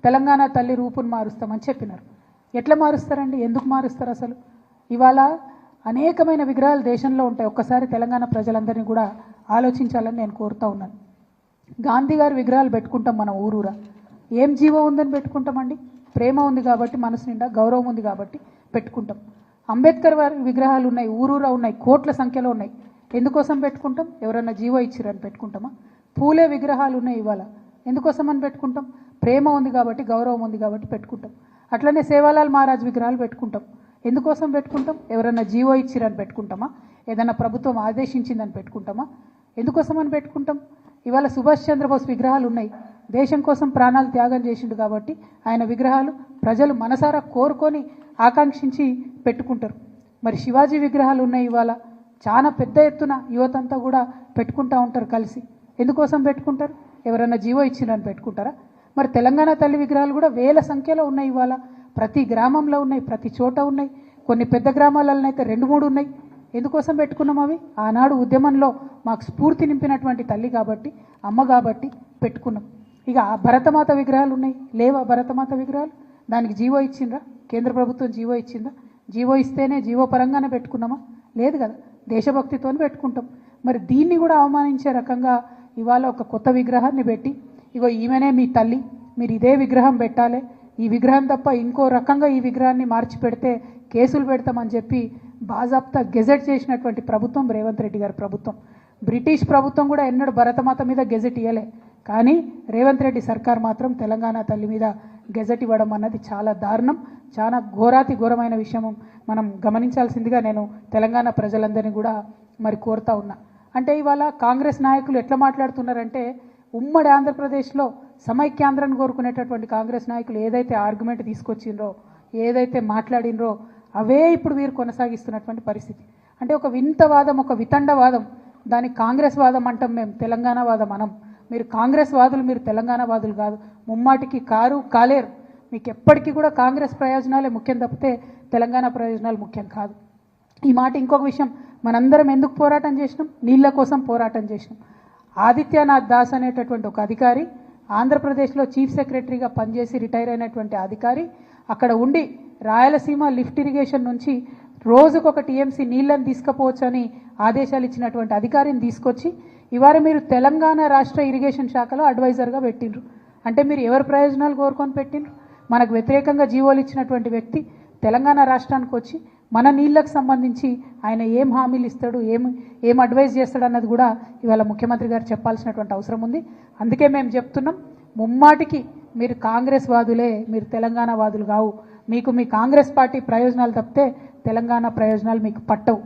తెలంగాణ తల్లి రూపును మారుస్తామని చెప్పినారు. ఎట్లా మారుస్తారండి? ఎందుకు మారుస్తారు? అసలు ఇవాళ అనేకమైన విగ్రహాలు దేశంలో ఉంటాయి. ఒక్కసారి తెలంగాణ ప్రజలందరినీ కూడా ఆలోచించాలని నేను కోరుతా ఉన్నాను. గాంధీ గారి విగ్రహాలు పెట్టుకుంటాం మనం ఊరూరా. ఏం జీవం ఉందని పెట్టుకుంటామండి? ప్రేమ ఉంది కాబట్టి, మనసు నిండా గౌరవం ఉంది కాబట్టి పెట్టుకుంటాం. అంబేద్కర్ వారి విగ్రహాలు ఉన్నాయి, ఊరూరా ఉన్నాయి, కోట్ల సంఖ్యలో ఉన్నాయి. ఎందుకోసం పెట్టుకుంటాం? ఎవరన్నా జీవో ఇచ్చిరని పెట్టుకుంటామా? పూలే విగ్రహాలు ఉన్నాయి ఇవాళ, ఎందుకోసం అని పెట్టుకుంటాం? ప్రేమ ఉంది కాబట్టి, గౌరవం ఉంది కాబట్టి పెట్టుకుంటాం. అట్లనే సేవాలాల్ మహారాజ్ విగ్రహాలు పెట్టుకుంటాం. ఎందుకోసం పెట్టుకుంటాం? ఎవరన్నా జీవో ఇచ్చిరని పెట్టుకుంటామా? ఏదన్నా ప్రభుత్వం ఆదేశించిందని పెట్టుకుంటామా? ఎందుకోసం అని పెట్టుకుంటాం? ఇవాళ సుభాష్ చంద్రబోస్ విగ్రహాలు ఉన్నాయి. దేశం కోసం ప్రాణాలు త్యాగం చేసిండు కాబట్టి ఆయన విగ్రహాలు ప్రజలు మనసారా కోరుకొని ఆకాంక్షించి పెట్టుకుంటారు. మరి శివాజీ విగ్రహాలు ఉన్నాయి ఇవాళ, చాలా పెద్ద ఎత్తున యువతంతా కూడా పెట్టుకుంటూ ఉంటారు కలిసి. ఎందుకోసం పెట్టుకుంటారు? ఎవరన్నా జీవో ఇచ్చిరని పెట్టుకుంటారా? మరి తెలంగాణ తల్లి విగ్రహాలు కూడా వేల సంఖ్యలో ఉన్నాయి ఇవాళ, ప్రతి గ్రామంలో ఉన్నాయి, ప్రతి చోట ఉన్నాయి. కొన్ని పెద్ద గ్రామాలలో అయితే 2-3 ఉన్నాయి. ఎందుకోసం పెట్టుకున్నాం? అవి ఆనాడు ఉద్యమంలో మాకు స్ఫూర్తి నింపినటువంటి తల్లి కాబట్టి, అమ్మ కాబట్టి పెట్టుకున్నాం. ఇక ఆ భరతమాత విగ్రహాలు ఉన్నాయి, లేవా? భరతమాత విగ్రహాలు దానికి జీవో ఇచ్చిండ్రా? కేంద్ర ప్రభుత్వం జీవో ఇచ్చిందా? జీవో ఇస్తేనే జీవో పరంగానే పెట్టుకున్నామా? లేదు కదా, దేశభక్తితో పెట్టుకుంటాం. మరి దీన్ని కూడా అవమానించే రకంగా ఇవాళ ఒక కొత్త విగ్రహాన్ని పెట్టి, ఇగో ఈమెనే మీ తల్లి, మీరు ఇదే విగ్రహం పెట్టాలి, ఈ విగ్రహం తప్ప ఇంకో రకంగా ఈ విగ్రహాన్ని మార్చి పెడితే కేసులు పెడతామని చెప్పి బాజాప్తా గెజెట్ చేసినటువంటి ప్రభుత్వం రేవంత్ రెడ్డి గారి ప్రభుత్వం. బ్రిటిష్ ప్రభుత్వం కూడా ఎన్నడూ భరతమాత మీద గెజెట్ ఇవ్వలే, కానీ రేవంత్ రెడ్డి సర్కార్ మాత్రం తెలంగాణ తల్లి మీద గెజెట్ ఇవ్వడం అన్నది చాలా దారుణం, చాలా ఘోరాతి ఘోరమైన విషయం. మనం గమనించాల్సిందిగా నేను తెలంగాణ ప్రజలందరినీ కూడా మరి కోరుతా ఉన్నా. అంటే ఇవాళ కాంగ్రెస్ నాయకులు ఎట్లా మాట్లాడుతున్నారంటే, ఉమ్మడి ఆంధ్రప్రదేశ్లో సమైక్యాంధ్రాన్ని కోరుకునేటటువంటి కాంగ్రెస్ నాయకులు ఏదైతే ఆర్గ్యుమెంట్ తీసుకొచ్చిండ్రో, ఏదైతే మాట్లాడినరో అవే ఇప్పుడు వీరు కొనసాగిస్తున్నటువంటి పరిస్థితి. అంటే ఒక వింతవాదం, ఒక వితండవాదం, దానికి కాంగ్రెస్ వాదం అంటాం మేము, తెలంగాణ వాదం అనం. మీరు కాంగ్రెస్ వాదులు, మీరు తెలంగాణ వాదులు కాదు, ముమ్మాటికి కారు కాలేరు. మీకు ఎప్పటికీ కూడా కాంగ్రెస్ ప్రయోజనాలే ముఖ్యం తప్పితే తెలంగాణ ప్రయోజనాలు ముఖ్యం కాదు. ఈ మాట ఇంకొక విషయం, మనందరం ఎందుకు పోరాటం చేసినాం? నీళ్ల కోసం పోరాటం చేసినాం. ఆదిత్యనాథ్ దాస్ అనేటటువంటి ఒక అధికారి, ఆంధ్రప్రదేశ్లో చీఫ్ సెక్రటరీగా పనిచేసి రిటైర్ అయినటువంటి అధికారి, అక్కడ ఉండి రాయలసీమ లిఫ్ట్ ఇరిగేషన్ నుంచి రోజుకొక టీఎంసీ నీళ్లను తీసుకుపోవచ్చని ఆదేశాలు ఇచ్చినటువంటి అధికారిని తీసుకొచ్చి ఇవాళ మీరు తెలంగాణ రాష్ట్ర ఇరిగేషన్ శాఖలో అడ్వైజర్గా పెట్టిండ్రు. అంటే మీరు ఎవరి ప్రయోజనాలు కోరుకొని పెట్టిండ్రు? మనకు వ్యతిరేకంగా జీవోలు ఇచ్చినటువంటి వ్యక్తి తెలంగాణ రాష్ట్రానికి వచ్చి మన నీళ్లకు సంబంధించి ఆయన ఏం హామీలు ఇస్తాడు, ఏం అడ్వైజ్ చేస్తాడు అన్నది కూడా ఇవాళ ముఖ్యమంత్రి గారు చెప్పాల్సినటువంటి అవసరం ఉంది. అందుకే మేము చెప్తున్నాం, ముమ్మాటికి మీరు కాంగ్రెస్ వాదులే, మీరు తెలంగాణ వాదులు కావు. మీకు మీ కాంగ్రెస్ పార్టీ ప్రయోజనాలు తప్పితే తెలంగాణ ప్రయోజనాలు మీకు పట్టవు.